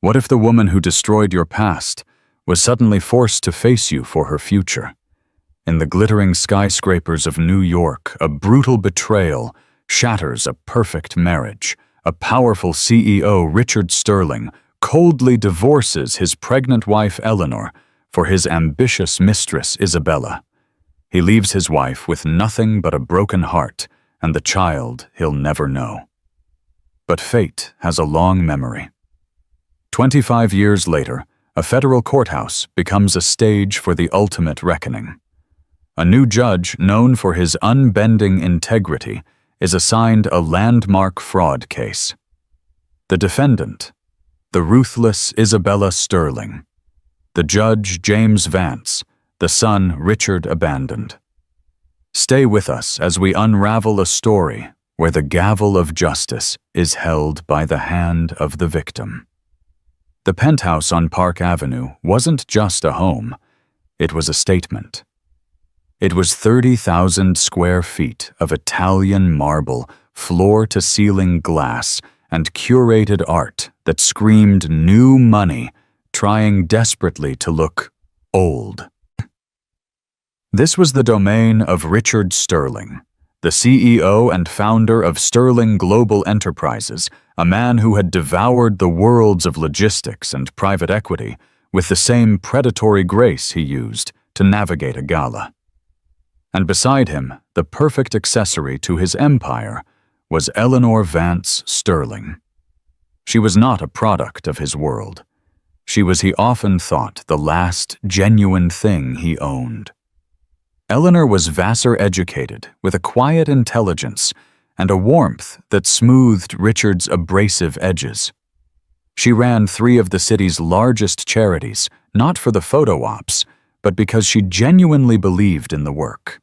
What if the woman who destroyed your past was suddenly forced to face you for her future? In the glittering skyscrapers of New York, a brutal betrayal shatters a perfect marriage. A powerful CEO, Richard Sterling, coldly divorces his pregnant wife Eleanor for his ambitious mistress Isabella. He leaves his wife with nothing but a broken heart and the child he'll never know. But fate has a long memory. 25 years later, a federal courthouse becomes a stage for the ultimate reckoning. A new judge, known for his unbending integrity, is assigned a landmark fraud case. The defendant, the ruthless Isabella Sterling. The judge, James Vance. The son, Richard, abandoned. Stay with us as we unravel a story where the gavel of justice is held by the hand of the victim. The penthouse on Park Avenue wasn't just a home, it was a statement. It was 30,000 square feet of Italian marble, floor-to-ceiling glass, and curated art that screamed new money, trying desperately to look old. This was the domain of Richard Sterling, the CEO and founder of Sterling Global Enterprises, a man who had devoured the worlds of logistics and private equity with the same predatory grace he used to navigate a gala. And beside him, the perfect accessory to his empire, was Eleanor Vance Sterling. She was not a product of his world. She was, he often thought, the last genuine thing he owned. Eleanor was Vassar-educated, with a quiet intelligence and a warmth that smoothed Richard's abrasive edges. She ran 3 of the city's largest charities, not for the photo ops, but because she genuinely believed in the work.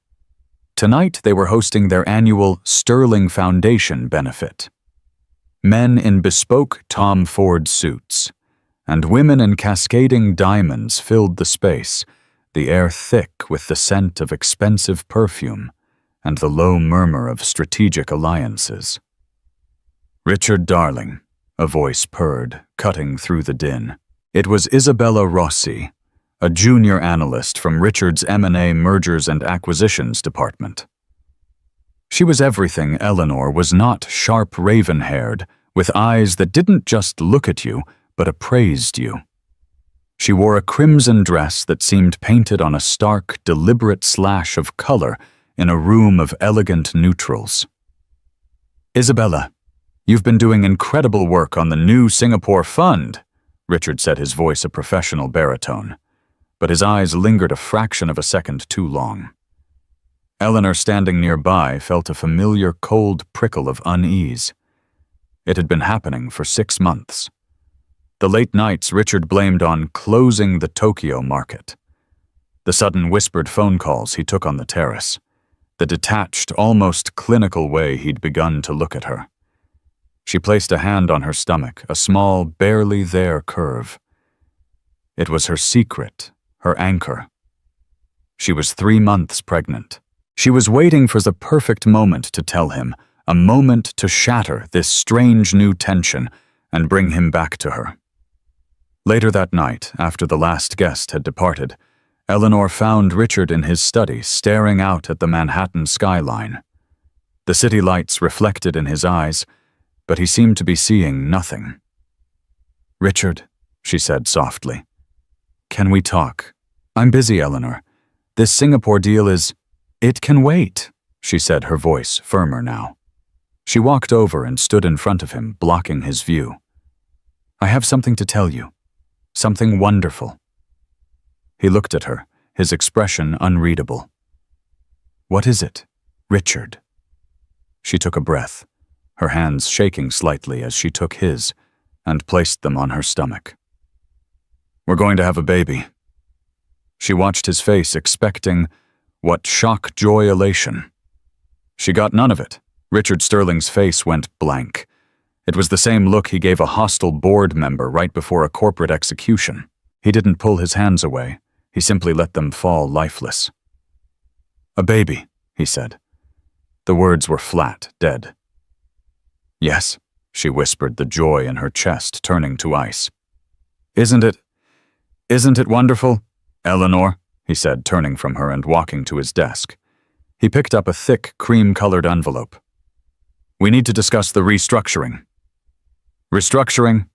Tonight, they were hosting their annual Sterling Foundation benefit. Men in bespoke Tom Ford suits, and women in cascading diamonds filled the space, the air thick with the scent of expensive perfume and the low murmur of strategic alliances. "Richard, darling," a voice purred, cutting through the din. It was Isabella Rossi, a junior analyst from Richard's M&A Mergers and Acquisitions department. She was everything Eleanor was not: sharp raven-haired, with eyes that didn't just look at you, but appraised you. She wore a crimson dress that seemed painted on a stark, deliberate slash of color in a room of elegant neutrals. "Isabella, you've been doing incredible work on the new Singapore fund," Richard said, his voice a professional baritone, but his eyes lingered a fraction of a second too long. Eleanor, standing nearby, felt a familiar cold prickle of unease. It had been happening for 6 months. The late nights Richard blamed on closing the Tokyo market. The sudden whispered phone calls he took on the terrace. The detached, almost clinical way he'd begun to look at her. She placed a hand on her stomach, a small, barely there curve. It was her secret, her anchor. She was 3 months pregnant. She was waiting for the perfect moment to tell him, a moment to shatter this strange new tension and bring him back to her. Later that night, after the last guest had departed, Eleanor found Richard in his study, staring out at the Manhattan skyline. The city lights reflected in his eyes, but he seemed to be seeing nothing. "Richard," she said softly, "can we talk?" "I'm busy, Eleanor. This Singapore deal is—" "It can wait," she said, her voice firmer now. She walked over and stood in front of him, blocking his view. "I have something to tell you. Something wonderful." He looked at her, his expression unreadable. "What is it, Richard?" She took a breath, her hands shaking slightly as she took his and placed them on her stomach. "We're going to have a baby." She watched his face, expecting what? Shock, joy, elation. She got none of it. Richard Sterling's face went blank. It was the same look he gave a hostile board member right before a corporate execution. He didn't pull his hands away. He simply let them fall lifeless. "A baby," he said. The words were flat, dead. "Yes," she whispered, the joy in her chest turning to ice. Isn't it wonderful, Eleanor?" he said, turning from her and walking to his desk. He picked up a thick, cream-colored envelope. "We need to discuss the restructuring." "Restructuring?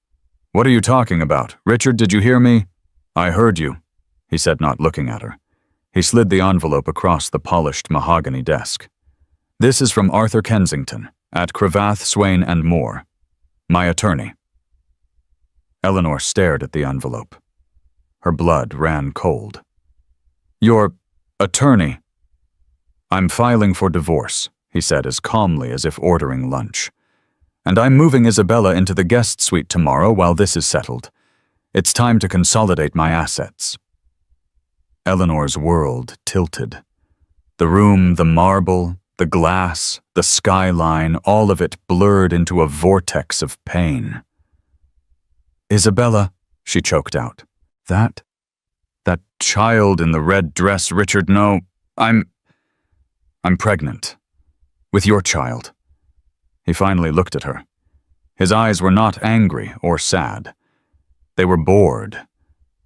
What are you talking about? Richard, did you hear me?" "I heard you," he said, not looking at her. He slid the envelope across the polished mahogany desk. "This is from Arthur Kensington, at Cravath, Swain and Moore, my attorney." Eleanor stared at the envelope. Her blood ran cold. "Your attorney?" "I'm filing for divorce," he said as calmly as if ordering lunch. "And I'm moving Isabella into the guest suite tomorrow while this is settled. It's time to consolidate my assets." Eleanor's world tilted. The room, the marble, the glass, the skyline, all of it blurred into a vortex of pain. "Isabella," she choked out. That child in the red dress, Richard, no, I'm pregnant. With your child." He finally looked at her. His eyes were not angry or sad. They were bored.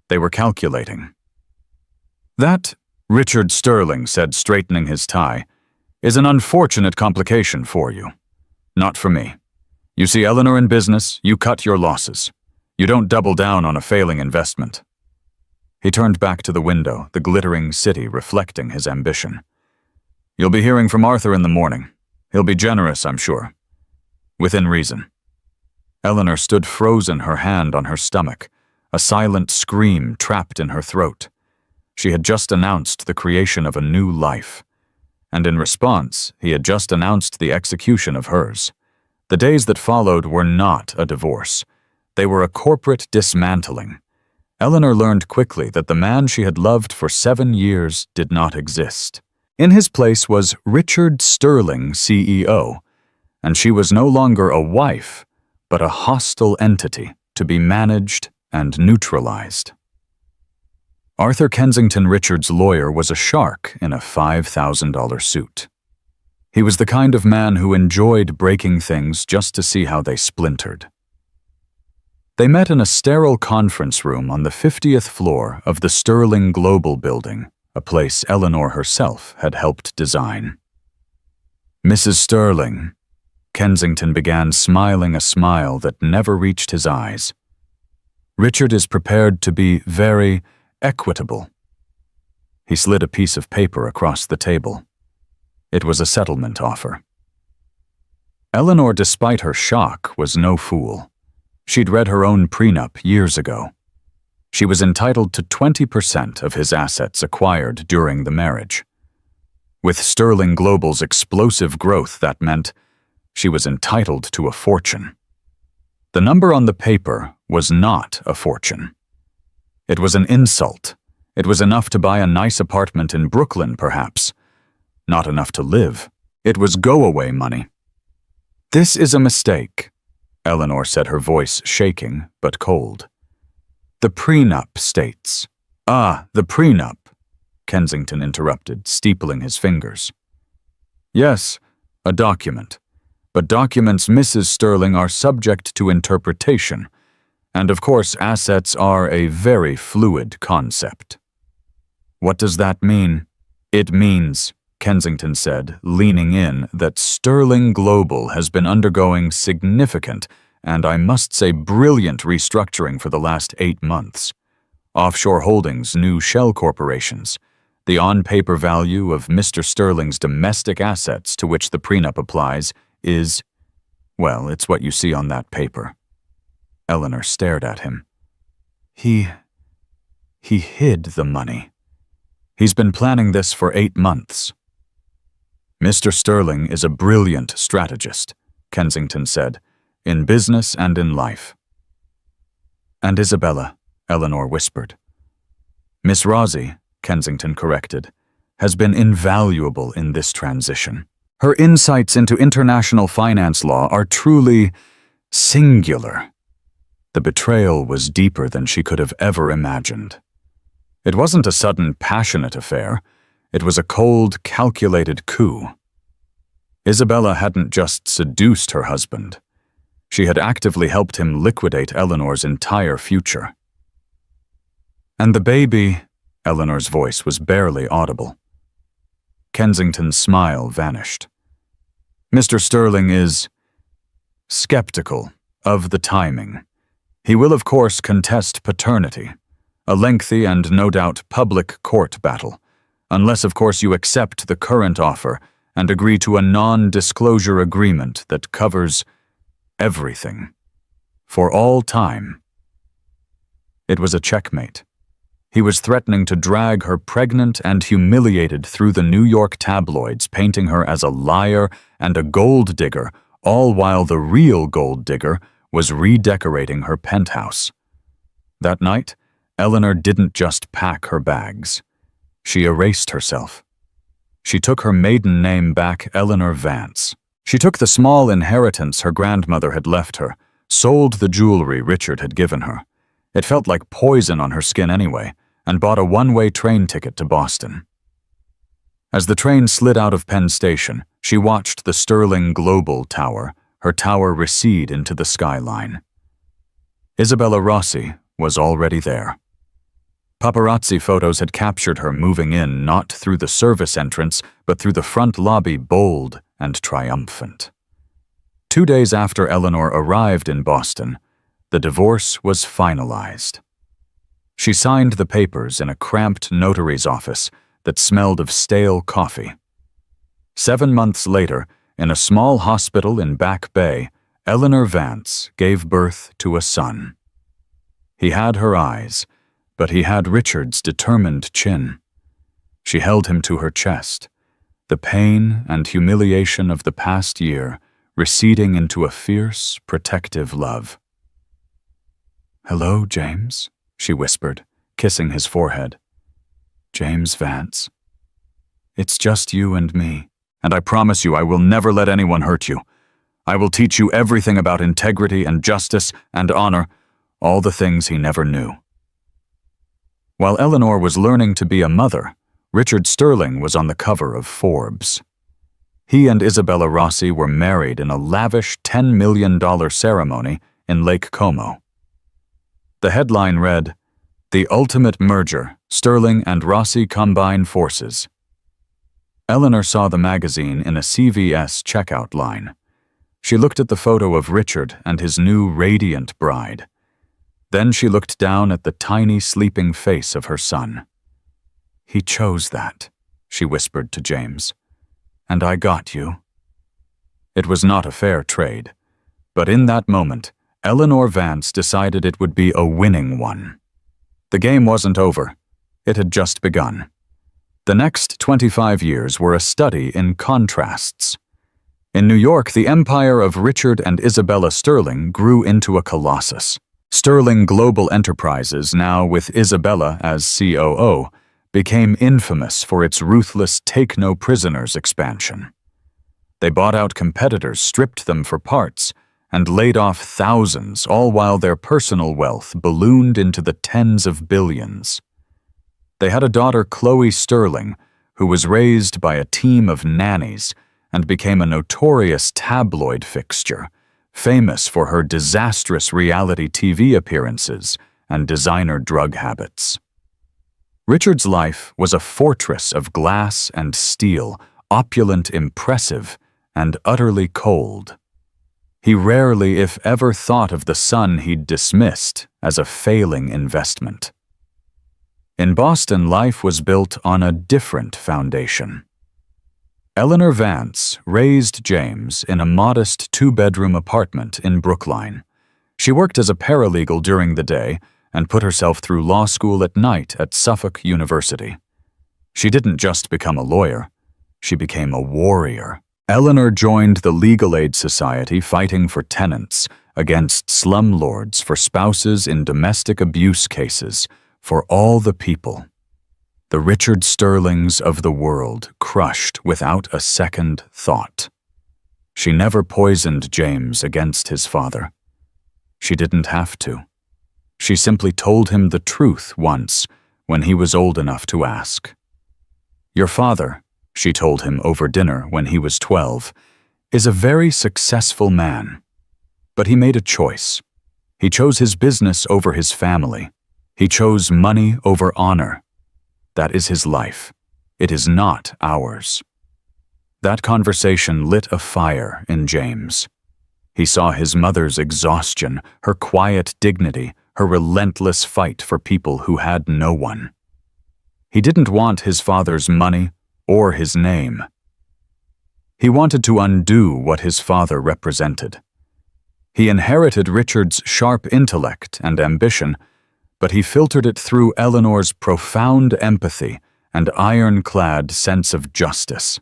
They were calculating. "That," Richard Sterling said, straightening his tie, "is an unfortunate complication for you. Not for me. You see Eleanor in business, you cut your losses. You don't double down on a failing investment." He turned back to the window, the glittering city reflecting his ambition. "You'll be hearing from Arthur in the morning. He'll be generous, I'm sure. Within reason." Eleanor stood frozen, her hand on her stomach, a silent scream trapped in her throat. She had just announced the creation of a new life. And in response, he had just announced the execution of hers. The days that followed were not a divorce. They were a corporate dismantling. Eleanor learned quickly that the man she had loved for 7 years did not exist. In his place was Richard Sterling, CEO, and she was no longer a wife, but a hostile entity to be managed and neutralized. Arthur Kensington Richards' lawyer was a shark in a $5,000 suit. He was the kind of man who enjoyed breaking things just to see how they splintered. They met in a sterile conference room on the 50th floor of the Sterling Global Building, a place Eleanor herself had helped design. "Mrs. Sterling," Kensington began, smiling a smile that never reached his eyes. "Richard is prepared to be very equitable." He slid a piece of paper across the table. It was a settlement offer. Eleanor, despite her shock, was no fool. She'd read her own prenup years ago. She was entitled to 20% of his assets acquired during the marriage. With Sterling Global's explosive growth, that meant she was entitled to a fortune. The number on the paper was not a fortune. It was an insult. It was enough to buy a nice apartment in Brooklyn, perhaps. Not enough to live. It was go-away money. "This is a mistake," Eleanor said, her voice shaking but cold. "The prenup states—" "Ah, the prenup," Kensington interrupted, steepling his fingers. "Yes, a document. But documents, Mrs. Sterling, are subject to interpretation, and of course assets are a very fluid concept." "What does that mean?" "It means," Kensington said, leaning in, "that Sterling Global has been undergoing significant, and I must say brilliant, restructuring for the last 8 months. Offshore holdings, new shell corporations. The on-paper value of Mr. Sterling's domestic assets to which the prenup applies is, well, it's what you see on that paper." Eleanor stared at him. He hid the money. He's been planning this for 8 months. "Mr. Sterling is a brilliant strategist," Kensington said, "in business and in life." "And Isabella," Eleanor whispered. "Miss Rosie," Kensington corrected, "has been invaluable in this transition. Her insights into international finance law are truly singular." The betrayal was deeper than she could have ever imagined. It wasn't a sudden, passionate affair. It was a cold, calculated coup. Isabella hadn't just seduced her husband. She had actively helped him liquidate Eleanor's entire future. And the baby, Eleanor's voice was barely audible. Kensington's smile vanished. Mr. Sterling is skeptical of the timing. He will, of course, contest paternity, a lengthy and no doubt public court battle, unless, of course, you accept the current offer and agree to a non-disclosure agreement that covers everything, for all time. It was a checkmate. He was threatening to drag her pregnant and humiliated through the New York tabloids, painting her as a liar and a gold digger, all while the real gold digger was redecorating her penthouse. That night, Eleanor didn't just pack her bags. She erased herself. She took her maiden name back, Eleanor Vance. She took the small inheritance her grandmother had left her, sold the jewelry Richard had given her. It felt like poison on her skin anyway, and bought a one-way train ticket to Boston. As the train slid out of Penn Station, she watched the Sterling Global Tower, her tower recede into the skyline. Isabella Rossi was already there. Paparazzi photos had captured her moving in not through the service entrance, but through the front lobby, bold and triumphant. 2 days after Eleanor arrived in Boston, the divorce was finalized. She signed the papers in a cramped notary's office that smelled of stale coffee. 7 months later, in a small hospital in Back Bay, Eleanor Vance gave birth to a son. He had her eyes, but he had Richard's determined chin. She held him to her chest, the pain and humiliation of the past year receding into a fierce, protective love. "Hello, James," she whispered, kissing his forehead. "James Vance. It's just you and me, and I promise you I will never let anyone hurt you. I will teach you everything about integrity and justice and honor, all the things he never knew." While Eleanor was learning to be a mother, Richard Sterling was on the cover of Forbes. He and Isabella Rossi were married in a lavish $10 million ceremony in Lake Como. The headline read, "The Ultimate Merger, Sterling and Rossi Combine Forces." Eleanor saw the magazine in a CVS checkout line. She looked at the photo of Richard and his new radiant bride. Then she looked down at the tiny sleeping face of her son. "He chose that," she whispered to James. "And I got you." It was not a fair trade, but in that moment, Eleanor Vance decided it would be a winning one. The game wasn't over. It had just begun. The next 25 years were a study in contrasts. In New York, the empire of Richard and Isabella Sterling grew into a colossus. Sterling Global Enterprises, now with Isabella as COO, became infamous for its ruthless take-no-prisoners expansion. They bought out competitors, stripped them for parts, and laid off thousands, all while their personal wealth ballooned into the tens of billions. They had a daughter, Chloe Sterling, who was raised by a team of nannies and became a notorious tabloid fixture, famous for her disastrous reality TV appearances and designer drug habits. Richard's life was a fortress of glass and steel, opulent, impressive, and utterly cold. He rarely, if ever, thought of the son he'd dismissed as a failing investment. In Boston, life was built on a different foundation. Eleanor Vance raised James in a modest 2-bedroom apartment in Brookline. She worked as a paralegal during the day and put herself through law school at night at Suffolk University. She didn't just become a lawyer, she became a warrior. Eleanor joined the Legal Aid Society, fighting for tenants, against slumlords, for spouses in domestic abuse cases, for all the people. The Richard Sterlings of the world, crushed without a second thought. She never poisoned James against his father. She didn't have to. She simply told him the truth once, when he was old enough to ask. "Your father," she told him over dinner when he was 12, "is a very successful man. But he made a choice. He chose his business over his family. He chose money over honor. That is his life. It is not ours. That conversation lit a fire in James. He saw his mother's exhaustion, her quiet dignity, her relentless fight for people who had no one. He didn't want his father's money or his name. He wanted to undo what his father represented. He inherited Richard's sharp intellect and ambition, but he filtered it through Eleanor's profound empathy and ironclad sense of justice.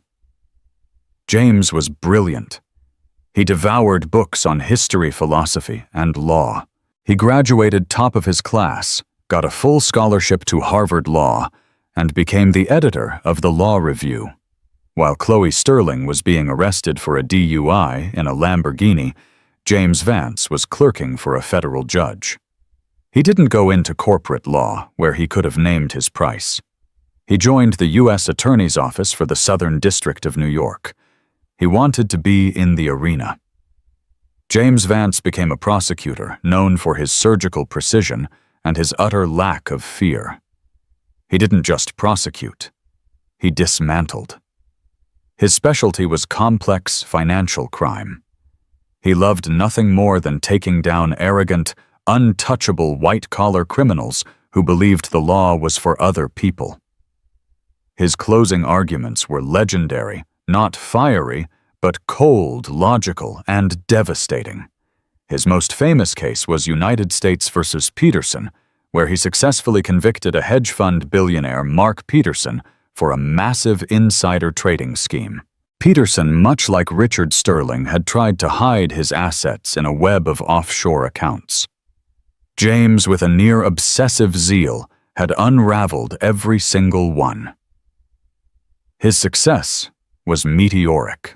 James was brilliant. He devoured books on history, philosophy, and law. He graduated top of his class, got a full scholarship to Harvard Law, and became the editor of the Law Review. While Chloe Sterling was being arrested for a DUI in a Lamborghini, James Vance was clerking for a federal judge. He didn't go into corporate law, where he could have named his price. He joined the U.S. Attorney's Office for the Southern District of New York. He wanted to be in the arena. James Vance became a prosecutor known for his surgical precision and his utter lack of fear. He didn't just prosecute. He dismantled. His specialty was complex financial crime. He loved nothing more than taking down arrogant, untouchable white-collar criminals who believed the law was for other people. His closing arguments were legendary, not fiery, but cold, logical, and devastating. His most famous case was United States versus Peterson, where he successfully convicted a hedge fund billionaire, Mark Peterson, for a massive insider trading scheme. Peterson, much like Richard Sterling, had tried to hide his assets in a web of offshore accounts. James, with a near-obsessive zeal, had unraveled every single one. His success was meteoric.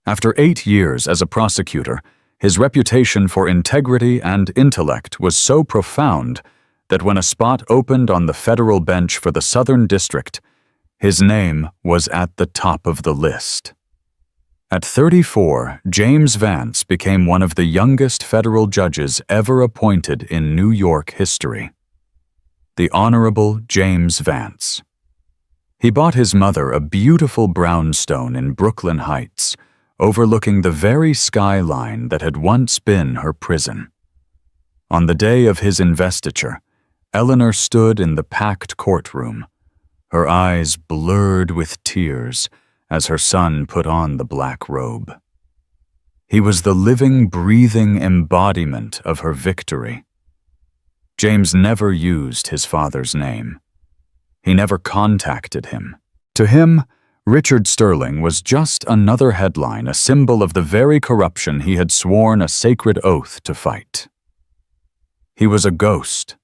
After 8 years as a prosecutor, his reputation for integrity and intellect was so profound that when a spot opened on the federal bench for the Southern District, his name was at the top of the list. At 34, James Vance became one of the youngest federal judges ever appointed in New York history. The Honorable James Vance. He bought his mother a beautiful brownstone in Brooklyn Heights, overlooking the very skyline that had once been her prison. On the day of his investiture, Eleanor stood in the packed courtroom, her eyes blurred with tears as her son put on the black robe. He was the living, breathing embodiment of her victory. James never used his father's name. He never contacted him. To him, Richard Sterling was just another headline, a symbol of the very corruption he had sworn a sacred oath to fight. He was a ghost,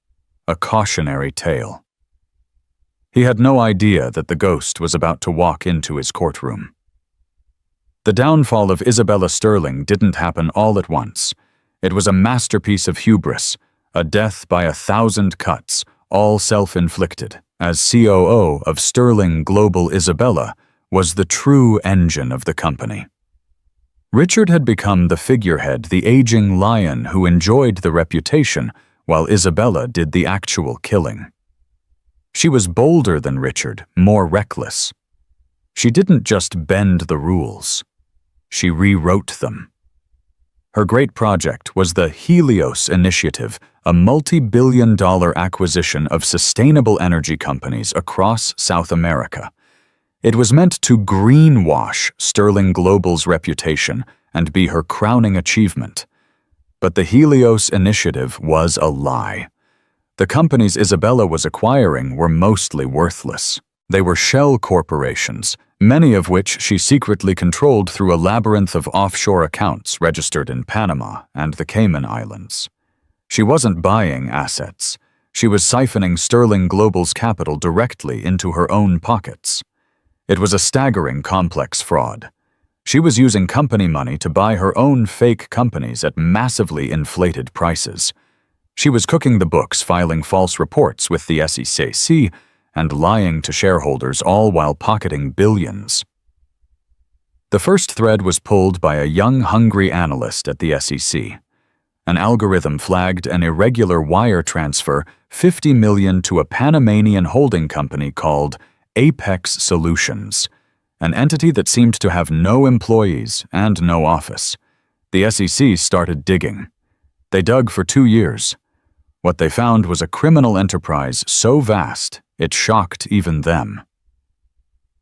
a cautionary tale. He had no idea that the ghost was about to walk into his courtroom. The downfall of Isabella Sterling didn't happen all at once. It was a masterpiece of hubris, a death by 1,000 cuts, all self-inflicted, as COO of Sterling Global. Isabella was the true engine of the company. Richard had become the figurehead, the aging lion who enjoyed the reputation, while Isabella did the actual killing. She was bolder than Richard, more reckless. She didn't just bend the rules. She rewrote them. Her great project was the Helios Initiative, a multi-billion-dollar acquisition of sustainable energy companies across South America. It was meant to greenwash Sterling Global's reputation and be her crowning achievement. But the Helios Initiative was a lie. The companies Isabella was acquiring were mostly worthless. They were shell corporations, many of which she secretly controlled through a labyrinth of offshore accounts registered in Panama and the Cayman Islands. She wasn't buying assets. She was siphoning Sterling Global's capital directly into her own pockets. It was a staggering, complex fraud. She was using company money to buy her own fake companies at massively inflated prices. She was cooking the books, filing false reports with the SEC, and lying to shareholders, all while pocketing billions. The first thread was pulled by a young, hungry analyst at the SEC. An algorithm flagged an irregular wire transfer, $50 million to a Panamanian holding company called Apex Solutions, an entity that seemed to have no employees and no office. The SEC started digging. They dug for 2 years. What they found was a criminal enterprise so vast it shocked even them.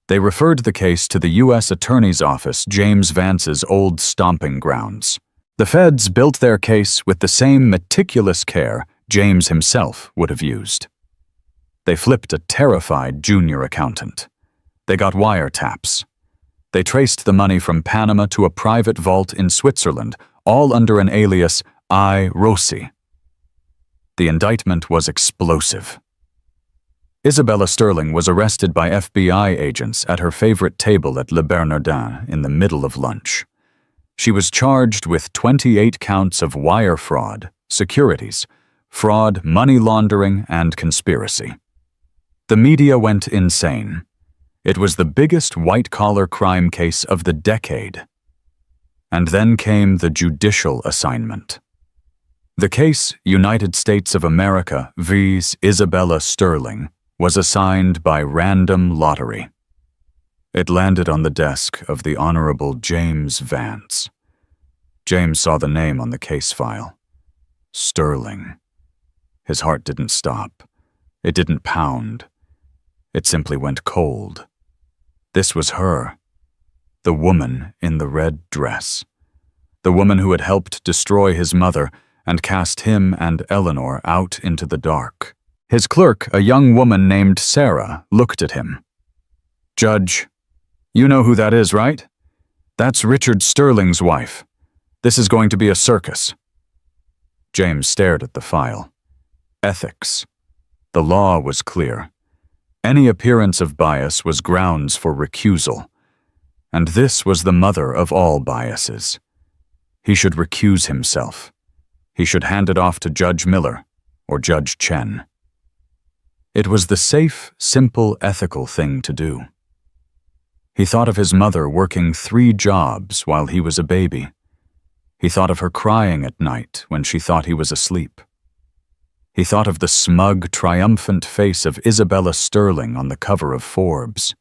They referred the case to the U.S. Attorney's Office, James Vance's old stomping grounds. The feds built their case with the same meticulous care James himself would have used. They flipped a terrified junior accountant. They got wiretaps. They traced the money from Panama to a private vault in Switzerland, all under an alias I. Rossi. The indictment was explosive. Isabella Sterling was arrested by FBI agents at her favorite table at Le Bernardin in the middle of lunch. She was charged with 28 counts of wire fraud, securities, fraud, money laundering, and conspiracy. The media went insane. It was the biggest white-collar crime case of the decade. And then came the judicial assignment. The case, United States of America vs. Isabella Sterling, was assigned by random lottery. It landed on the desk of the Honorable James Vance. James saw the name on the case file. Sterling. His heart didn't stop. It didn't pound. It simply went cold. This was her. The woman in the red dress. The woman who had helped destroy his mother and cast him and Eleanor out into the dark. His clerk, a young woman named Sarah, looked at him. "Judge, you know who that is, right? That's Richard Sterling's wife. This is going to be a circus." James stared at the file. Ethics. The law was clear. Any appearance of bias was grounds for recusal. And this was the mother of all biases. He should recuse himself. He should hand it off to Judge Miller or Judge Chen. It was the safe, simple, ethical thing to do. He thought of his mother working 3 jobs while he was a baby. He thought of her crying at night when she thought he was asleep. He thought of the smug, triumphant face of Isabella Sterling on the cover of Forbes.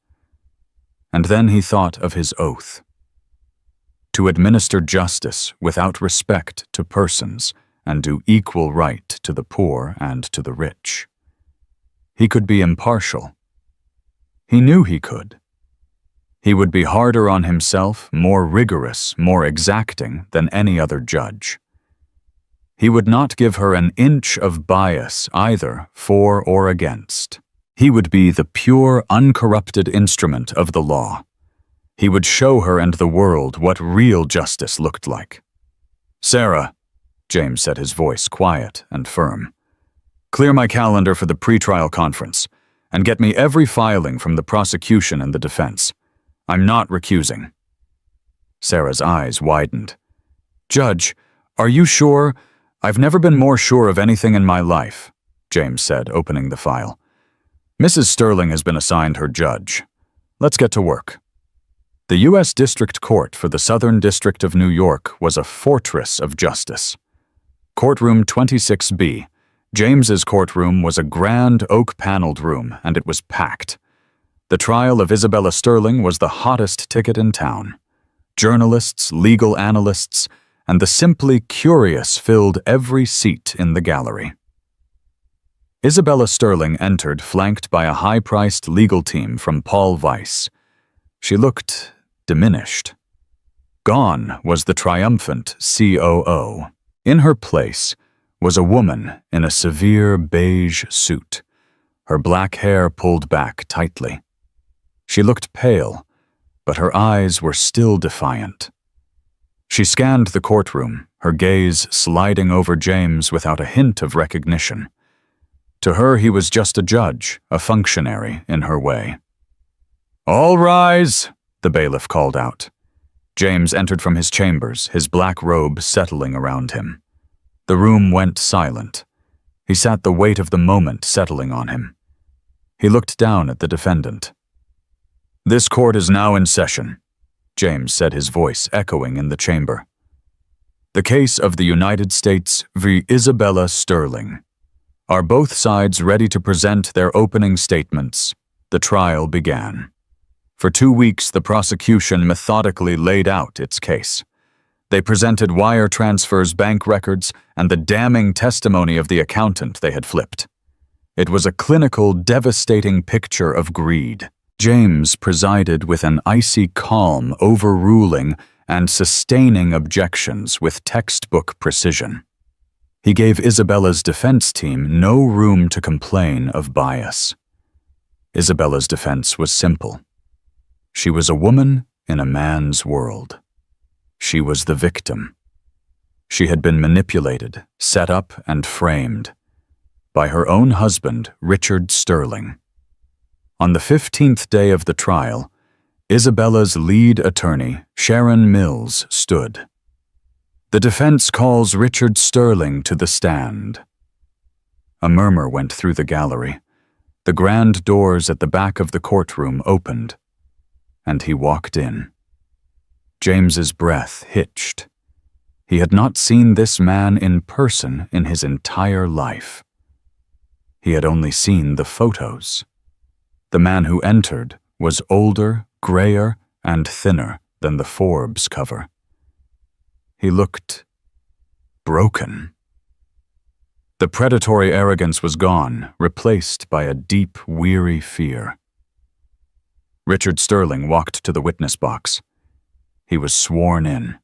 And then he thought of his oath. To administer justice without respect to persons and do equal right to the poor and to the rich. He could be impartial. He knew he could. He would be harder on himself, more rigorous, more exacting than any other judge. He would not give her an inch of bias either for or against. He would be the pure, uncorrupted instrument of the law. He would show her and the world what real justice looked like. "Sarah," James said, his voice quiet and firm, "clear my calendar for the pretrial conference, and get me every filing from the prosecution and the defense. I'm not recusing." Sarah's eyes widened. "Judge, are you sure? I've never been more sure of anything in my life," James said, opening the file. "Mrs. Sterling has been assigned her judge. Let's get to work." The U.S. District Court for the Southern District of New York was a fortress of justice. Courtroom 26B. James's courtroom was a grand oak-paneled room, and it was packed. The trial of Isabella Sterling was the hottest ticket in town. Journalists, legal analysts, and the simply curious filled every seat in the gallery. Isabella Sterling entered flanked by a high-priced legal team from Paul Weiss. She looked diminished. Gone was the triumphant COO. In her place was a woman in a severe beige suit, her black hair pulled back tightly. She looked pale, but her eyes were still defiant. She scanned the courtroom, her gaze sliding over James without a hint of recognition. To her, he was just a judge, a functionary in her way. "All rise," the bailiff called out. James entered from his chambers, his black robe settling around him. The room went silent. He sat the weight of the moment settling on him. He looked down at the defendant. "This court is now in session," James said, his voice echoing in the chamber. The case of the United States v. Isabella Sterling. Are both sides ready to present their opening statements? The trial began. For 2 weeks, the prosecution methodically laid out its case. They presented wire transfers, bank records, and the damning testimony of the accountant they had flipped. It was a clinical, devastating picture of greed. James presided with an icy calm, overruling and sustaining objections with textbook precision. He gave Isabella's defense team no room to complain of bias. Isabella's defense was simple. She was a woman in a man's world. She was the victim. She had been manipulated, set up, and framed by her own husband, Richard Sterling. On the 15th day of the trial, Isabella's lead attorney, Sharon Mills, stood. The defense calls Richard Sterling to the stand. A murmur went through the gallery. The grand doors at the back of the courtroom opened, and he walked in. James's breath hitched. He had not seen this man in person in his entire life. He had only seen the photos. The man who entered was older, grayer, and thinner than the Forbes cover. He looked broken. The predatory arrogance was gone, replaced by a deep, weary fear. Richard Sterling walked to the witness box. He was sworn in.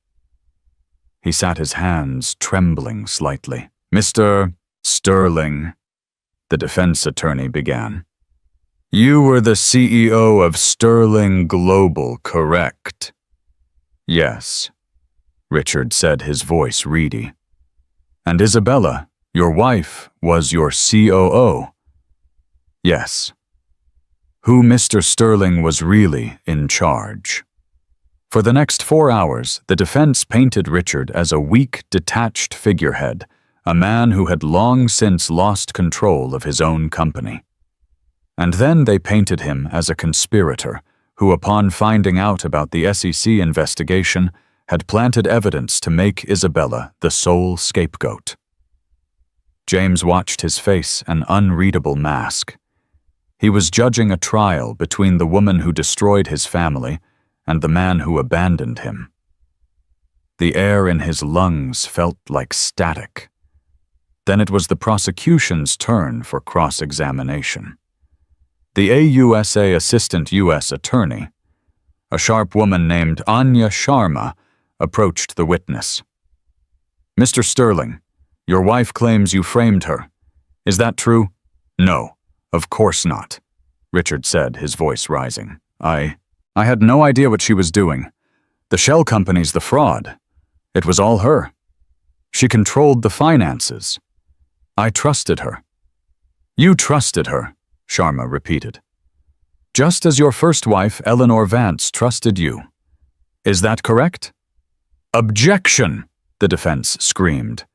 He sat his hands trembling slightly. "Mr. Sterling," the defense attorney began. "You were the CEO of Sterling Global, correct?" "Yes," Richard said, his voice reedy. "And Isabella, your wife, was your COO?" "Yes." Who Mr. Sterling was really in charge. For the next 4 hours, the defense painted Richard as a weak, detached figurehead, a man who had long since lost control of his own company. And then they painted him as a conspirator who, upon finding out about the SEC investigation, had planted evidence to make Isabella the sole scapegoat. James watched his face an unreadable mask. He was judging a trial between the woman who destroyed his family and the man who abandoned him. The air in his lungs felt like static. Then it was the prosecution's turn for cross-examination. The AUSA Assistant U.S. Attorney, a sharp woman named Anya Sharma, approached the witness. "Mr. Sterling, your wife claims you framed her. Is that true?" "No, of course not," Richard said, his voice rising. I had no idea what she was doing. The shell company's the fraud. It was all her. She controlled the finances. I trusted her." "You trusted her," Sharma repeated. "Just as your first wife, Eleanor Vance, trusted you. Is that correct?" "Objection!" the defense screamed.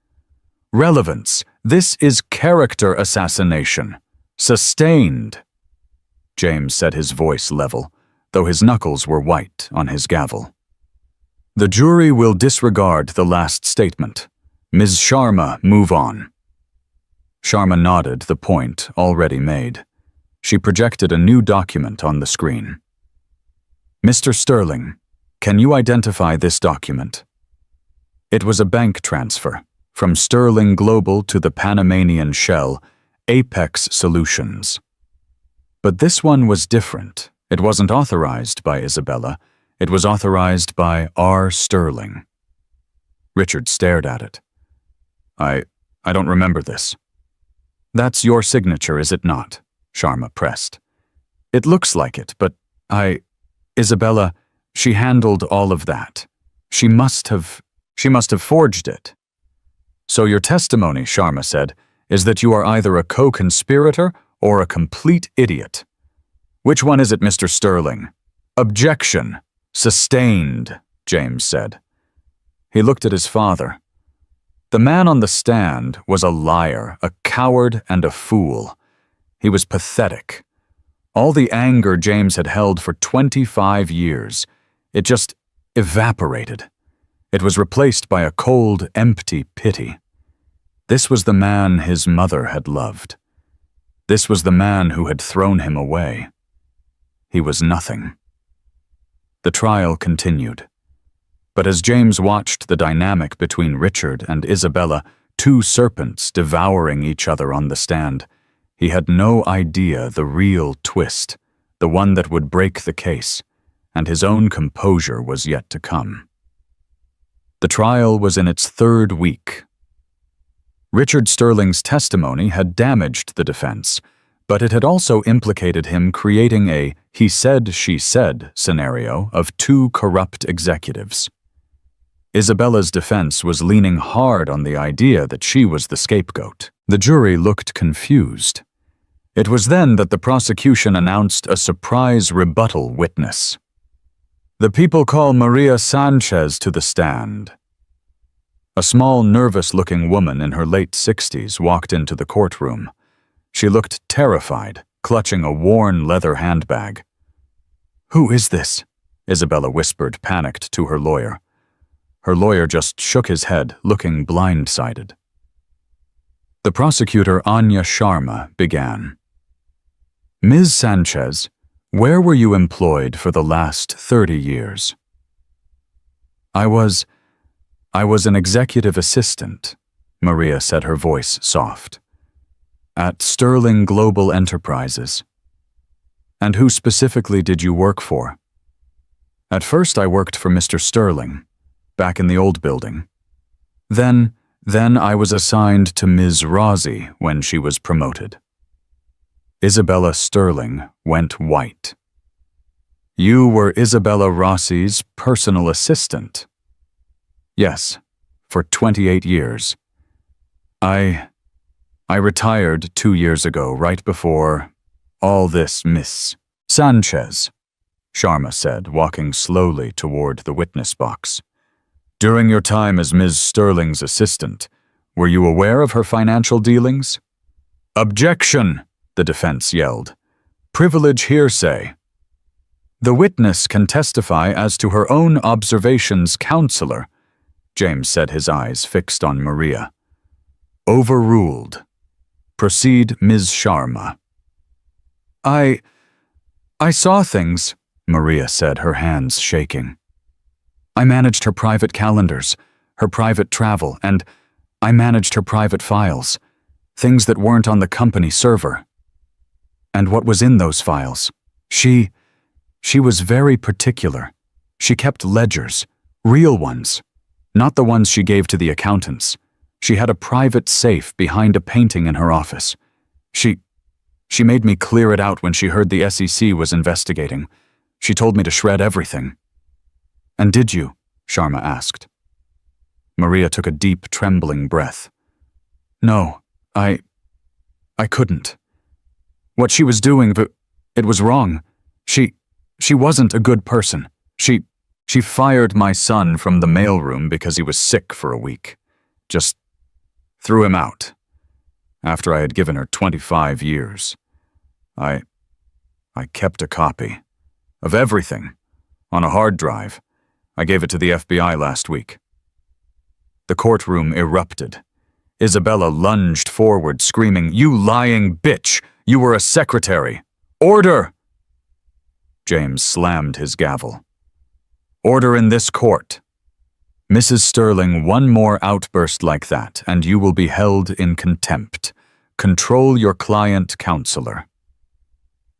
"Relevance. This is character assassination. Sustained." James set his voice level, though his knuckles were white on his gavel. "The jury will disregard the last statement. Ms. Sharma, move on." Sharma nodded, the point already made. She projected a new document on the screen. "Mr. Sterling, can you identify this document?" It was a bank transfer from Sterling Global to the Panamanian shell, Apex Solutions. But this one was different. It wasn't authorized by Isabella. It was authorized by R. Sterling. Richard stared at it. I don't remember this." "That's your signature, is it not?" Sharma pressed. "It looks like it, but Isabella, she handled all of that. She must have forged it." "So your testimony," Sharma said, "is that you are either a co-conspirator or a complete idiot. Which one is it, Mr. Sterling?" "Objection. Sustained," James said. He looked at his father. The man on the stand was a liar, a coward, and a fool. He was pathetic. All the anger James had held for 25 years, it just evaporated. It was replaced by a cold, empty pity. This was the man his mother had loved. This was the man who had thrown him away. He was nothing. The trial continued. But as James watched the dynamic between Richard and Isabella, two serpents devouring each other on the stand, he had no idea the real twist, the one that would break the case, and his own composure was yet to come. The trial was in its third week. Richard Sterling's testimony had damaged the defense, but it had also implicated him creating a he said, she said scenario of two corrupt executives. Isabella's defense was leaning hard on the idea that she was the scapegoat. The jury looked confused. It was then that the prosecution announced a surprise rebuttal witness. The people call Maria Sanchez to the stand. A small, nervous-looking woman in her late 60s walked into the courtroom. She looked terrified, clutching a worn leather handbag. "Who is this?" Isabella whispered, panicked, to her lawyer. Her lawyer just shook his head, looking blindsided. The prosecutor, Anya Sharma, began. "Ms. Sanchez, where were you employed for the last 30 years?" I was an executive assistant," Maria said, her voice soft. "At Sterling Global Enterprises." "And who specifically did you work for?" "At first I worked for Mr. Sterling, back in the old building. Then I was assigned to Ms. Rossi when she was promoted." Isabella Sterling went white. "You were Isabella Rossi's personal assistant?" "Yes, for 28 years. I retired 2 years ago, right before all this, Miss Sanchez," Sharma said, walking slowly toward the witness box. "During your time as Ms. Sterling's assistant, were you aware of her financial dealings?" "Objection!" the defense yelled. "Privilege hearsay." "The witness can testify as to her own observations, counselor," James said, his eyes fixed on Maria. "Overruled. Proceed, Ms. Sharma." I saw things," Maria said, her hands shaking. "I managed her private calendars, her private travel, and I managed her private files, things that weren't on the company server. And what was in those files? She was very particular. She kept ledgers, real ones, not the ones she gave to the accountants. She had a private safe behind a painting in her office. She made me clear it out when she heard the SEC was investigating. She told me to shred everything." "And did you?" Sharma asked. Maria took a deep, trembling breath. "No, I couldn't. What she was doing, it was wrong. She wasn't a good person. She fired my son from the mailroom because he was sick for a week. Just threw him out. After I had given her 25 years. I kept a copy. Of everything. On a hard drive. I gave it to the FBI last week." The courtroom erupted. Isabella lunged forward, screaming, "You lying bitch! You were a secretary! Order!" James slammed his gavel. "Order in this court. Mrs. Sterling, one more outburst like that, and you will be held in contempt. Control your client, counselor."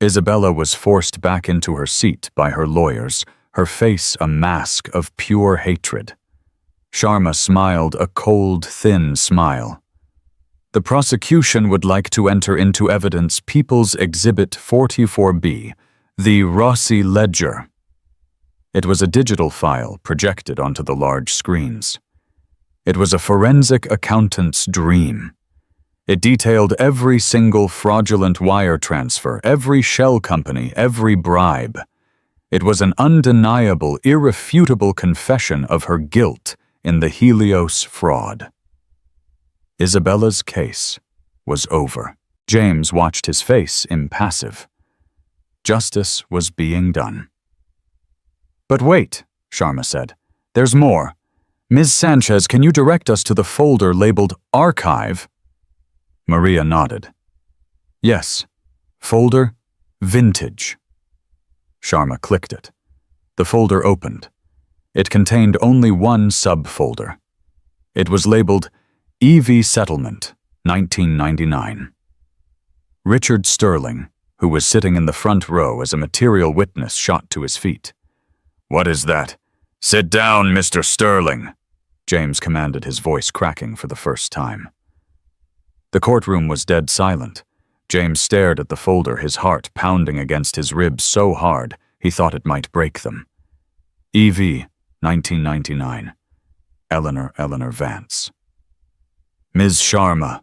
Isabella was forced back into her seat by her lawyers, her face a mask of pure hatred. Sharma smiled a cold, thin smile. "The prosecution would like to enter into evidence People's Exhibit 44B, the Rossi Ledger." It was a digital file projected onto the large screens. It was a forensic accountant's dream. It detailed every single fraudulent wire transfer, every shell company, every bribe. It was an undeniable, irrefutable confession of her guilt in the Helios fraud. Isabella's case was over. James watched his face impassive. Justice was being done. "But wait," Sharma said. "There's more. Ms. Sanchez, can you direct us to the folder labeled Archive? Maria nodded. Yes. Folder Vintage. Sharma clicked it. The folder opened. It contained only one subfolder. It was labeled EV Settlement, 1999. Richard Sterling, who was sitting in the front row as a material witness, shot to his feet. "What is that? Sit down, Mr. Sterling," James commanded, his voice cracking for the first time. The courtroom was dead silent. James stared at the folder, his heart pounding against his ribs so hard he thought it might break them. EV, 1999. Eleanor Vance. "Ms. Sharma,"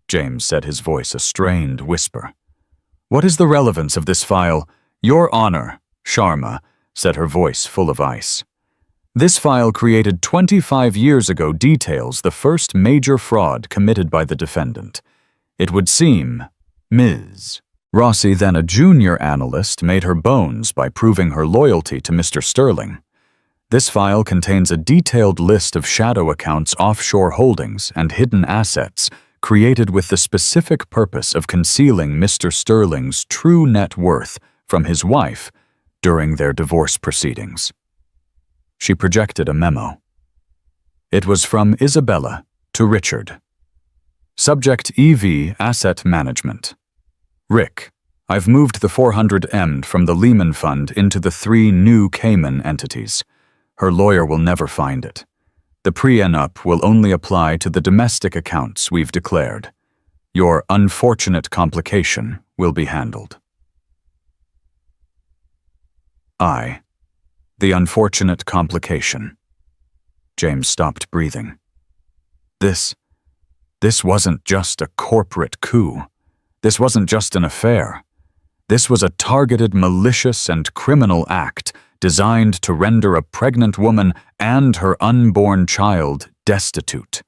James said, his voice a strained whisper. "What is the relevance of this file?" "Your Honor," Sharma said, her voice full of ice. "This file created 25 years ago details the first major fraud committed by the defendant. It would seem Ms. Rossi, then a junior analyst, made her bones by proving her loyalty to Mr. Sterling. This file contains a detailed list of shadow accounts, offshore holdings, and hidden assets created with the specific purpose of concealing Mr. Sterling's true net worth from his wife during their divorce proceedings." She projected a memo. It was from Isabella to Richard. Subject EV Asset Management. Rick, I've moved the $400M from the Lehman Fund into the 3 new Cayman entities. Her lawyer will never find it. The prenup will only apply to the domestic accounts we've declared. Your unfortunate complication will be handled. The unfortunate complication. James stopped breathing. This wasn't just a corporate coup. This wasn't just an affair. This was a targeted, malicious, and criminal act designed to render a pregnant woman and her unborn child destitute.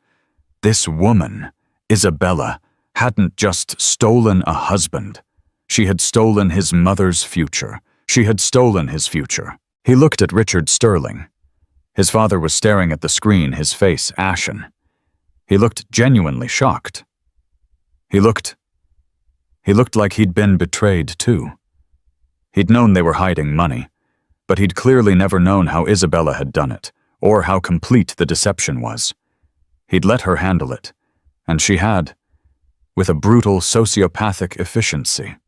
This woman, Isabella, hadn't just stolen a husband. She had stolen his mother's future. She had stolen his future. He looked at Richard Sterling. His father was staring at the screen, his face ashen. He looked genuinely shocked. He looked like he'd been betrayed too. He'd known they were hiding money, but he'd clearly never known how Isabella had done it, or how complete the deception was. He'd let her handle it, and she had, with a brutal sociopathic efficiency.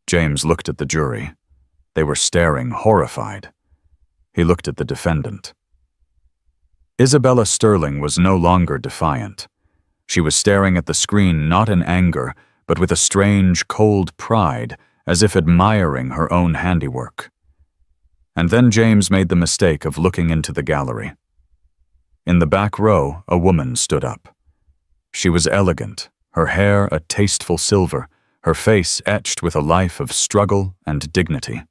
James looked at the jury. They were staring, horrified. He looked at the defendant. Isabella Sterling was no longer defiant. She was staring at the screen not in anger, but with a strange, cold pride, as if admiring her own handiwork. And then James made the mistake of looking into the gallery. In the back row, a woman stood up. She was elegant, her hair a tasteful silver, her face etched with a life of struggle and dignity.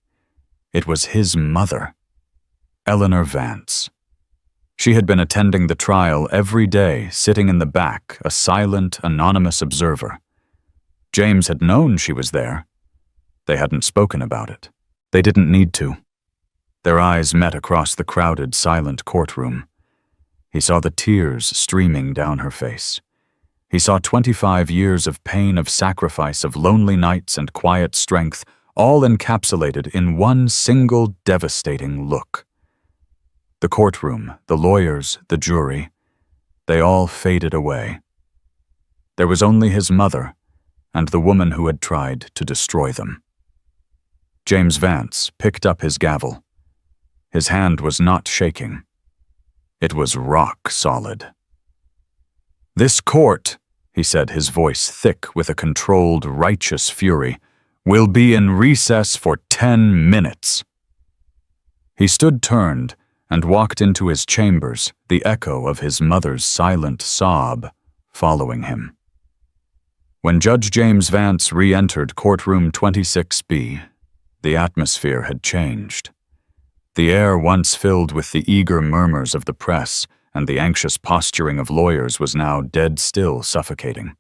It was his mother, Eleanor Vance. She had been attending the trial every day, sitting in the back, a silent, anonymous observer. James had known she was there. They hadn't spoken about it. They didn't need to. Their eyes met across the crowded, silent courtroom. He saw the tears streaming down her face. He saw 25 years of pain, of sacrifice, of lonely nights and quiet strength, all encapsulated in one single devastating look. The courtroom, the lawyers, the jury, they all faded away. There was only his mother and the woman who had tried to destroy them. James Vance picked up his gavel. His hand was not shaking. It was rock solid. "This court," he said, his voice thick with a controlled, righteous fury, "will be in recess for 10 minutes. He stood turned and walked into his chambers, the echo of his mother's silent sob following him. When Judge James Vance re-entered courtroom 26B, the atmosphere had changed. The air once filled with the eager murmurs of the press and the anxious posturing of lawyers was now dead still, suffocating.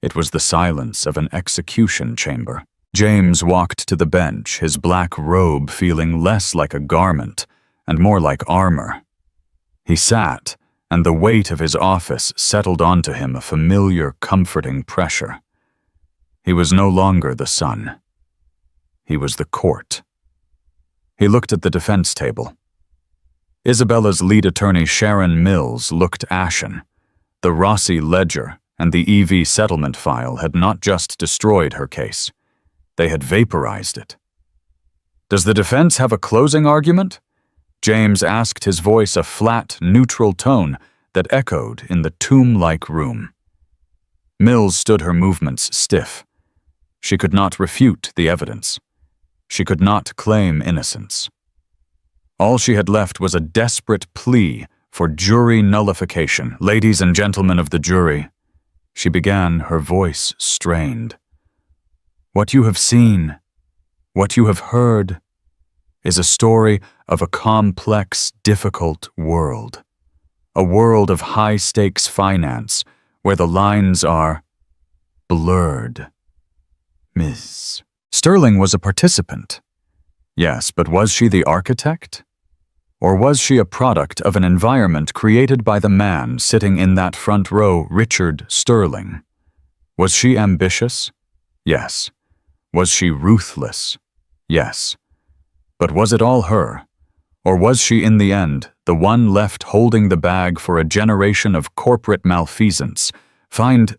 It was the silence of an execution chamber. James walked to the bench, his black robe feeling less like a garment and more like armor. He sat, and the weight of his office settled onto him, a familiar, comforting pressure. He was no longer the son. He was the court. He looked at the defense table. Isabella's lead attorney, Sharon Mills, looked ashen. The Rossi ledger and the EV settlement file had not just destroyed her case. They had vaporized it. "Does the defense have a closing argument?" James asked, his voice a flat, neutral tone that echoed in the tomb-like room. Mills stood, her movements stiff. She could not refute the evidence. She could not claim innocence. All she had left was a desperate plea for jury nullification. "Ladies and gentlemen of the jury," she began, her voice strained. "What you have seen, what you have heard, is a story of a complex, difficult world. A world of high-stakes finance, where the lines are blurred. Miss Sterling was a participant. Yes, but was she the architect? Or was she a product of an environment created by the man sitting in that front row, Richard Sterling? Was she ambitious? Yes. Was she ruthless? Yes. But was it all her? Or was she, in the end, the one left holding the bag for a generation of corporate malfeasance? Find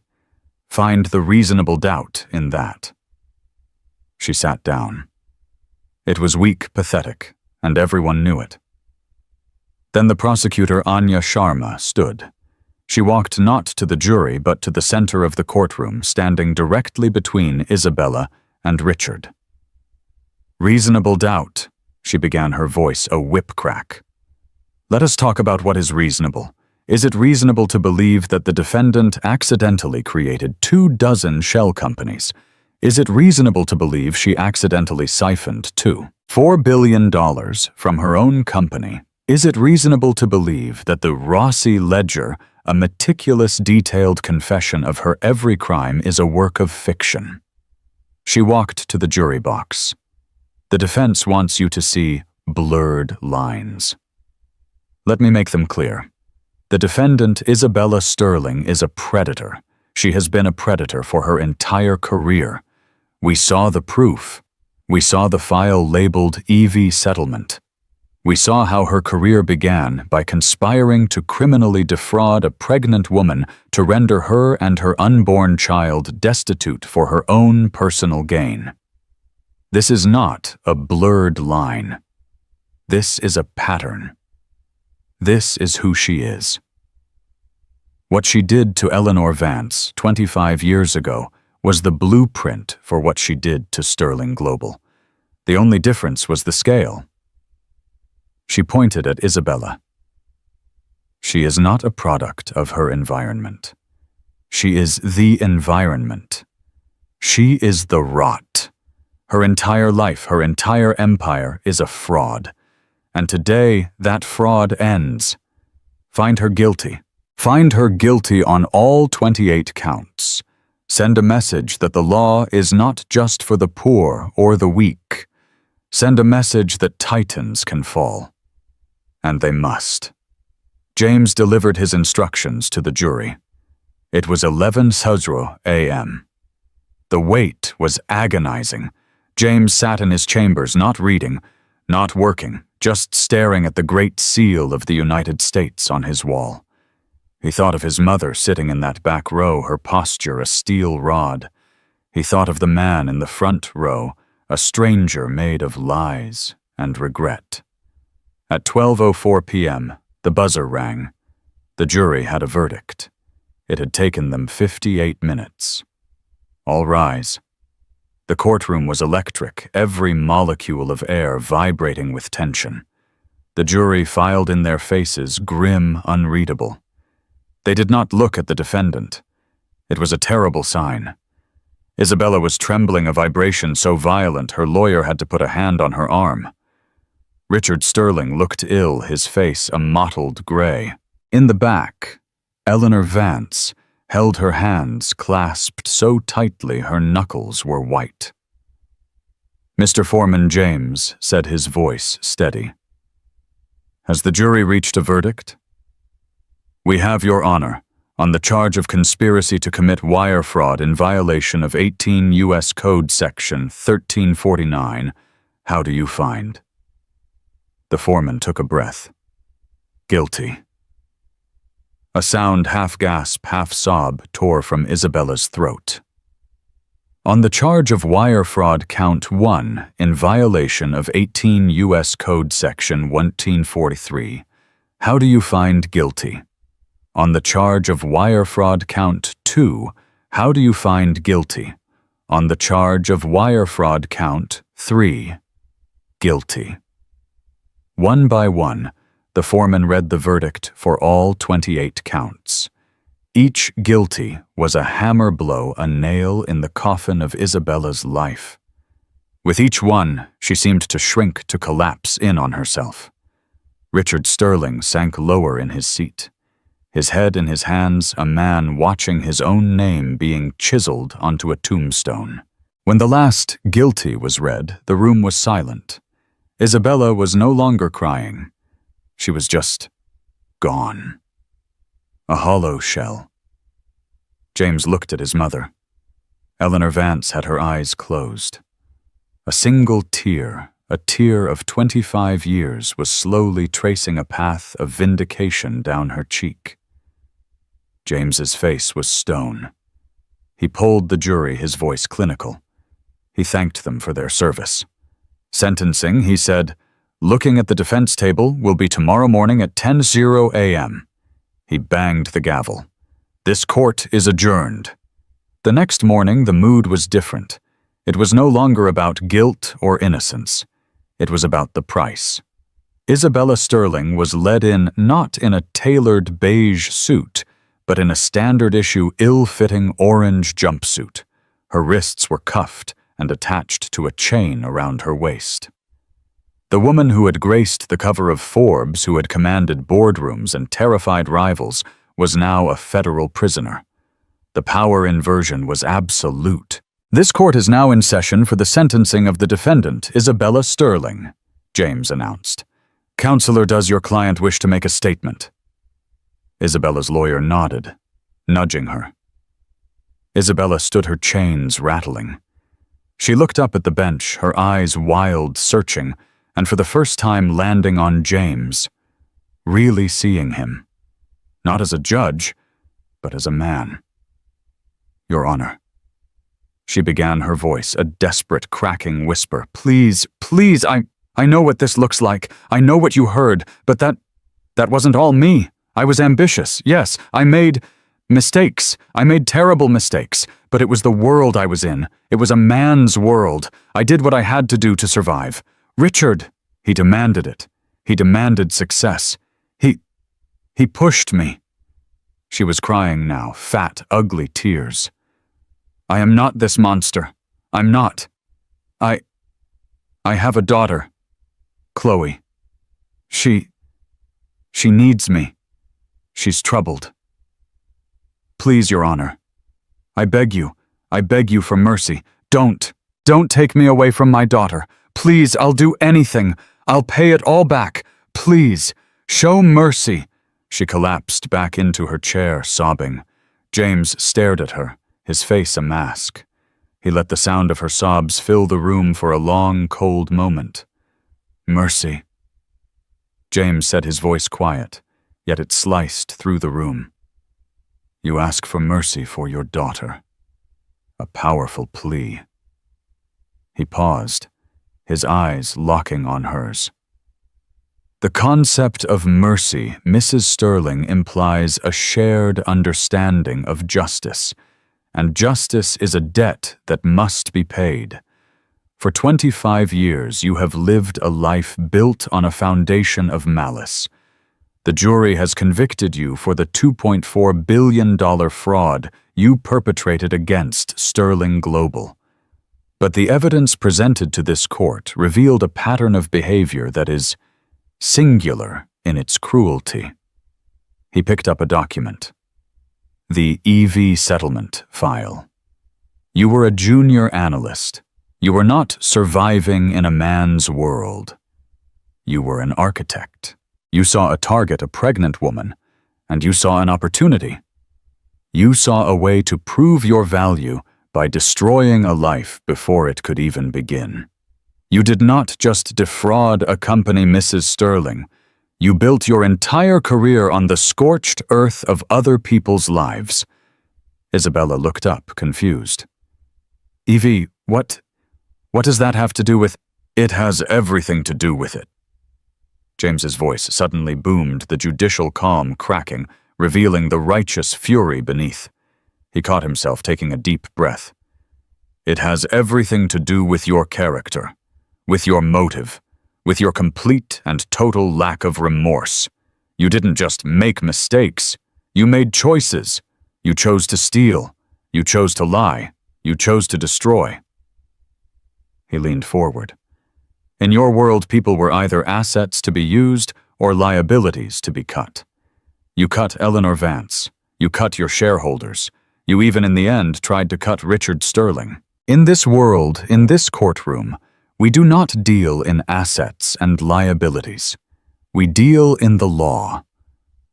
the reasonable doubt in that. She sat down. It was weak, pathetic, and everyone knew it. Then the prosecutor, Anya Sharma, stood. She walked not to the jury, but to the center of the courtroom, standing directly between Isabella and Richard. "Reasonable doubt," she began, her voice a whip crack. "Let us talk about what is reasonable. Is it reasonable to believe that the defendant accidentally created 24 shell companies? Is it reasonable to believe she accidentally siphoned $4 billion from her own company? Is it reasonable to believe that the Rossi ledger, a meticulous, detailed confession of her every crime, is a work of fiction?" She walked to the jury box. "The defense wants you to see blurred lines. Let me make them clear. The defendant, Isabella Sterling, is a predator. She has been a predator for her entire career. We saw the proof. We saw the file labeled EV settlement. We saw how her career began by conspiring to criminally defraud a pregnant woman to render her and her unborn child destitute for her own personal gain. This is not a blurred line. This is a pattern. This is who she is. What she did to Eleanor Vance 25 years ago was the blueprint for what she did to Sterling Global. The only difference was the scale. She pointed at Isabella. She is not a product of her environment. She is the environment. She is the rot. Her entire life, her entire empire is a fraud. And today, that fraud ends. Find her guilty. Find her guilty on all 28 counts. Send a message that the law is not just for the poor or the weak. Send a message that titans can fall. And they must. James delivered his instructions to the jury. It was 11 Sazro a.m. The wait was agonizing. James sat in his chambers, not reading, not working, just staring at the Great Seal of the United States on his wall. He thought of his mother sitting in that back row, her posture a steel rod. He thought of the man in the front row, a stranger made of lies and regret. At 12:04 p.m., the buzzer rang. The jury had a verdict. It had taken them 58 minutes. All rise. The courtroom was electric, every molecule of air vibrating with tension. The jury filed in their faces, grim, unreadable. They did not look at the defendant. It was a terrible sign. Isabella was trembling, a vibration so violent her lawyer had to put a hand on her arm. Richard Sterling looked ill, his face a mottled gray. In the back, Eleanor Vance held her hands clasped so tightly her knuckles were white. "Mr. Foreman James," said his voice steady. "Has the jury reached a verdict?" We have your honor on the charge of conspiracy to commit wire fraud in violation of 18 U.S. Code Section 1349. How do you find? The foreman took a breath. Guilty. A sound half-gasp, half-sob tore from Isabella's throat. On the charge of wire fraud count 1 in violation of 18 U.S. Code Section 1343, how do you find guilty? On the charge of wire fraud count 2, how do you find guilty? On the charge of wire fraud count 3, guilty. One by one, the foreman read the verdict for all 28 counts. Each guilty was a hammer blow, a nail in the coffin of Isabella's life. With each one, she seemed to shrink, to collapse in on herself. Richard Sterling sank lower in his seat. His head in his hands, a man watching his own name being chiseled onto a tombstone. When the last guilty was read, the room was silent. Isabella was no longer crying. She was just gone. A hollow shell. James looked at his mother. Eleanor Vance had her eyes closed. A single tear, a tear of 25 years, was slowly tracing a path of vindication down her cheek. James's face was stone. He polled the jury, his voice clinical. He thanked them for their service. Sentencing, he said, looking at the defense table, will be tomorrow morning at 10:00 a.m. He banged the gavel. This court is adjourned. The next morning, the mood was different. It was no longer about guilt or innocence. It was about the price. Isabella Sterling was led in not in a tailored beige suit, but in a standard-issue, ill-fitting orange jumpsuit. Her wrists were cuffed and attached to a chain around her waist. The woman who had graced the cover of Forbes, who had commanded boardrooms and terrified rivals, was now a federal prisoner. The power inversion was absolute. This court is now in session for the sentencing of the defendant, Isabella Sterling, James announced. Counselor, does your client wish to make a statement? Isabella's lawyer nodded, nudging her. Isabella stood, her chains rattling. She looked up at the bench, her eyes wild, searching, and for the first time landing on James, really seeing him, not as a judge, but as a man. Your Honor. She began, her voice a desperate, cracking whisper. Please, please, I know what this looks like. I know what you heard, but that wasn't all me. I was ambitious, yes. I made mistakes. I made terrible mistakes, but it was the world I was in. It was a man's world. I did what I had to do to survive. Richard, he demanded it. He demanded success. He pushed me. She was crying now, fat, ugly tears. I am not this monster. I'm not. I have a daughter, Chloe. She needs me. She's troubled. Please, Your Honor. I beg you for mercy. Don't take me away from my daughter. Please, I'll do anything. I'll pay it all back. Please, show mercy. She collapsed back into her chair, sobbing. James stared at her, his face a mask. He let the sound of her sobs fill the room for a long, cold moment. Mercy. James said, his voice quiet, yet it sliced through the room. You ask for mercy for your daughter. A powerful plea. He paused, his eyes locking on hers. The concept of mercy, Mrs. Sterling, implies a shared understanding of justice, and justice is a debt that must be paid. For 25 years, you have lived a life built on a foundation of malice. The jury has convicted you for the $2.4 billion fraud you perpetrated against Sterling Global. But the evidence presented to this court revealed a pattern of behavior that is singular in its cruelty. He picked up a document. The EV settlement file. You were a junior analyst. You were not surviving in a man's world. You were an architect. You saw a target, a pregnant woman, and you saw an opportunity. You saw a way to prove your value by destroying a life before it could even begin. You did not just defraud a company, Mrs. Sterling. You built your entire career on the scorched earth of other people's lives. Isabella looked up, confused. Evie, what does that have to do with— It has everything to do with it. James's voice suddenly boomed, the judicial calm cracking, revealing the righteous fury beneath. He caught himself taking a deep breath. It has everything to do with your character, with your motive, with your complete and total lack of remorse. You didn't just make mistakes. You made choices. You chose to steal. You chose to lie. You chose to destroy. He leaned forward. In your world, people were either assets to be used or liabilities to be cut. You cut Eleanor Vance. You cut your shareholders. You even in the end tried to cut Richard Sterling. In this world, in this courtroom, we do not deal in assets and liabilities. We deal in the law.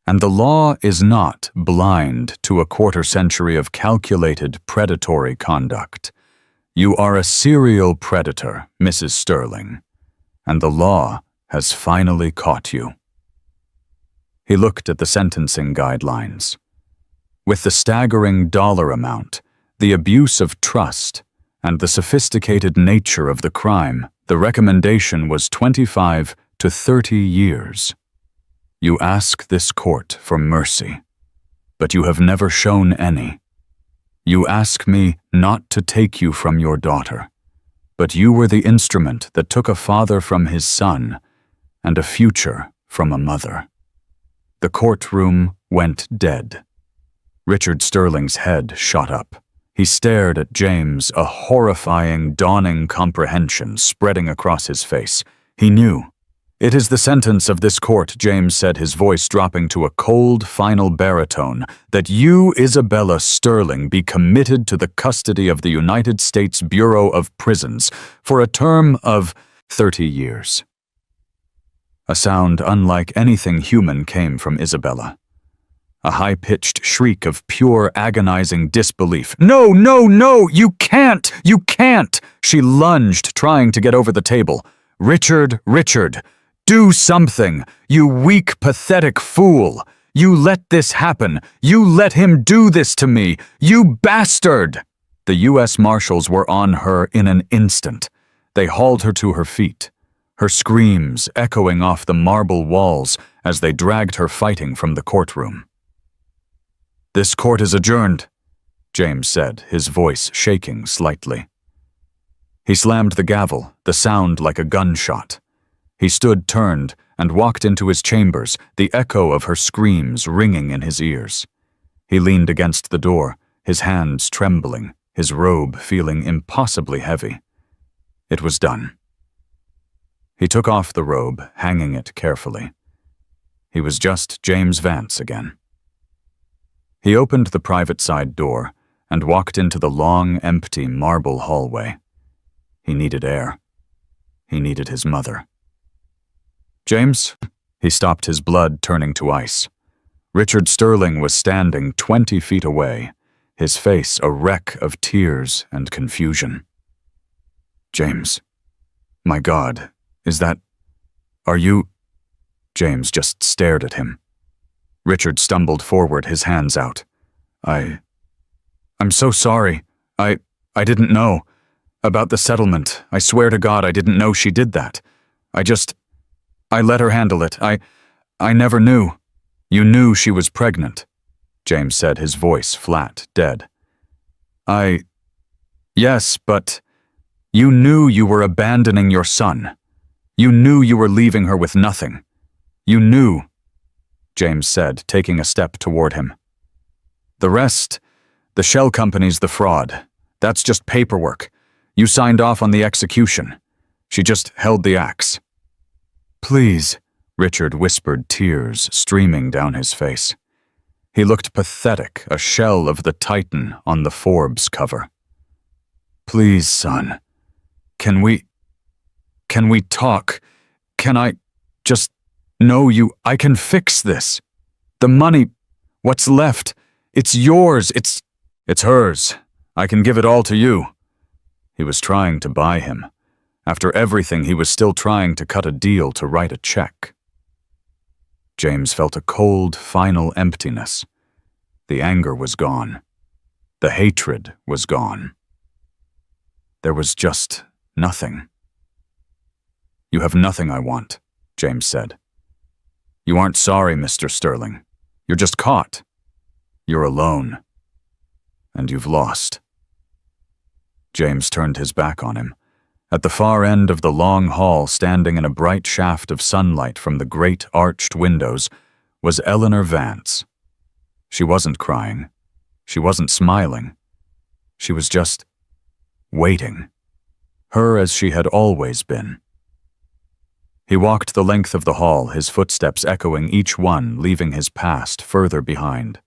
And the law is not blind to a quarter-century of calculated predatory conduct. You are a serial predator, Mrs. Sterling, and the law has finally caught you. He looked at the sentencing guidelines. With the staggering dollar amount, the abuse of trust, and the sophisticated nature of the crime, the recommendation was 25 to 30 years. You ask this court for mercy, but you have never shown any. You ask me not to take you from your daughter, but you were the instrument that took a father from his son and a future from a mother. The courtroom went dead. Richard Sterling's head shot up. He stared at James, a horrifying, dawning comprehension spreading across his face. He knew. It is the sentence of this court, James said, his voice dropping to a cold, final baritone, that you, Isabella Sterling, be committed to the custody of the United States Bureau of Prisons for a term of 30 years. A sound unlike anything human came from Isabella. A high-pitched shriek of pure, agonizing disbelief. No, no, no! You can't! You can't! She lunged, trying to get over the table. Richard, Richard! Do something! You weak, pathetic fool! You let this happen! You let him do this to me! You bastard! The U.S. Marshals were on her in an instant. They hauled her to her feet, her screams echoing off the marble walls as they dragged her fighting from the courtroom. This court is adjourned, James said, his voice shaking slightly. He slammed the gavel, the sound like a gunshot. He stood turned and walked into his chambers, the echo of her screams ringing in his ears. He leaned against the door, his hands trembling, his robe feeling impossibly heavy. It was done. He took off the robe, hanging it carefully. He was just James Vance again. He opened the private side door and walked into the long, empty marble hallway. He needed air. He needed his mother. James? He stopped, his blood turning to ice. Richard Sterling was standing 20 feet away, his face a wreck of tears and confusion. James. My God, is that— Are you— James just stared at him. Richard stumbled forward, his hands out. I'm so sorry. I didn't know. About the settlement. I swear to God I didn't know she did that. I let her handle it. I never knew. You knew she was pregnant, James said, his voice flat, dead. Yes, but you knew you were abandoning your son. You knew you were leaving her with nothing. You knew, James said, taking a step toward him. The rest, the shell company's the fraud. That's just paperwork. You signed off on the execution. She just held the axe. Please, Richard whispered, tears streaming down his face. He looked pathetic, a shell of the Titan on the Forbes cover. Please, son. Can we talk? Can I just know you? I can fix this. The money, What's left? It's yours. It's hers. I can give it all to you. He was trying to buy him. After everything, he was still trying to cut a deal to write a check. James felt a cold, final emptiness. The anger was gone. The hatred was gone. There was just nothing. You have nothing I want, James said. You aren't sorry, Mr. Sterling. You're just caught. You're alone. And you've lost. James turned his back on him. At the far end of the long hall, standing in a bright shaft of sunlight from the great arched windows, was Eleanor Vance. She wasn't crying. She wasn't smiling. She was just waiting. Her as she had always been. He walked the length of the hall, his footsteps echoing each one, leaving his past further behind.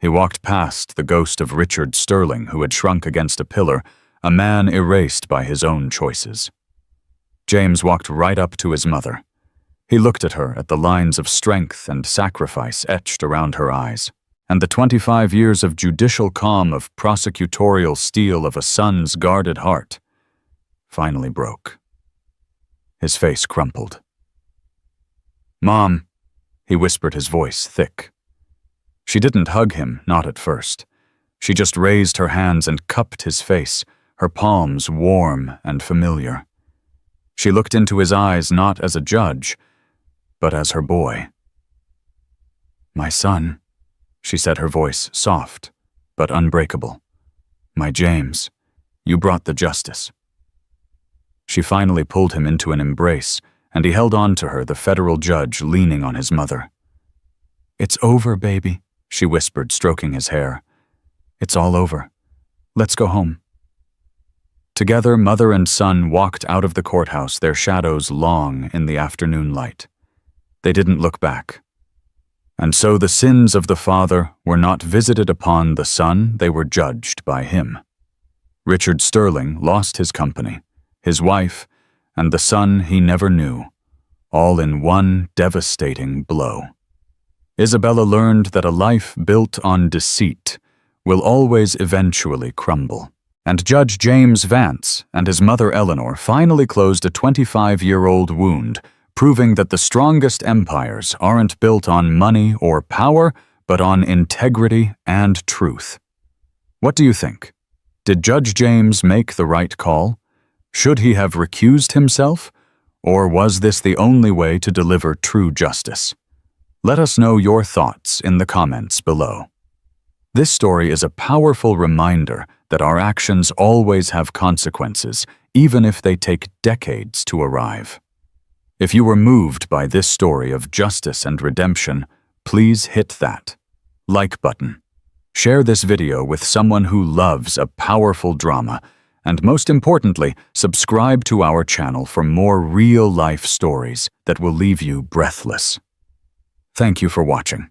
He walked past the ghost of Richard Sterling, who had shrunk against a pillar, a man erased by his own choices. James walked right up to his mother. He looked at her, at the lines of strength and sacrifice etched around her eyes, and the 25 years of judicial calm, of prosecutorial steel of a son's guarded heart, finally broke. His face crumpled. "Mom," he whispered, his voice thick. She didn't hug him, not at first. She just raised her hands and cupped his face, her palms warm and familiar. She looked into his eyes not as a judge, but as her boy. "My son," she said, her voice soft but unbreakable. "My James, you brought the justice." She finally pulled him into an embrace, and he held on to her, the federal judge leaning on his mother. "It's over, baby," she whispered, stroking his hair. "It's all over. Let's go home." Together, mother and son walked out of the courthouse, their shadows long in the afternoon light. They didn't look back. And so the sins of the father were not visited upon the son, they were judged by him. Richard Sterling lost his company, his wife, and the son he never knew, all in one devastating blow. Isabella learned that a life built on deceit will always eventually crumble. And Judge James Vance and his mother Eleanor finally closed a 25-year-old wound, proving that the strongest empires aren't built on money or power, but on integrity and truth. What do you think? Did Judge James make the right call? Should he have recused himself? Or was this the only way to deliver true justice? Let us know your thoughts in the comments below. This story is a powerful reminder that our actions always have consequences, even if they take decades to arrive. If you were moved by this story of justice and redemption, please hit that like button. Share this video with someone who loves a powerful drama, and most importantly, subscribe to our channel for more real-life stories that will leave you breathless. Thank you for watching.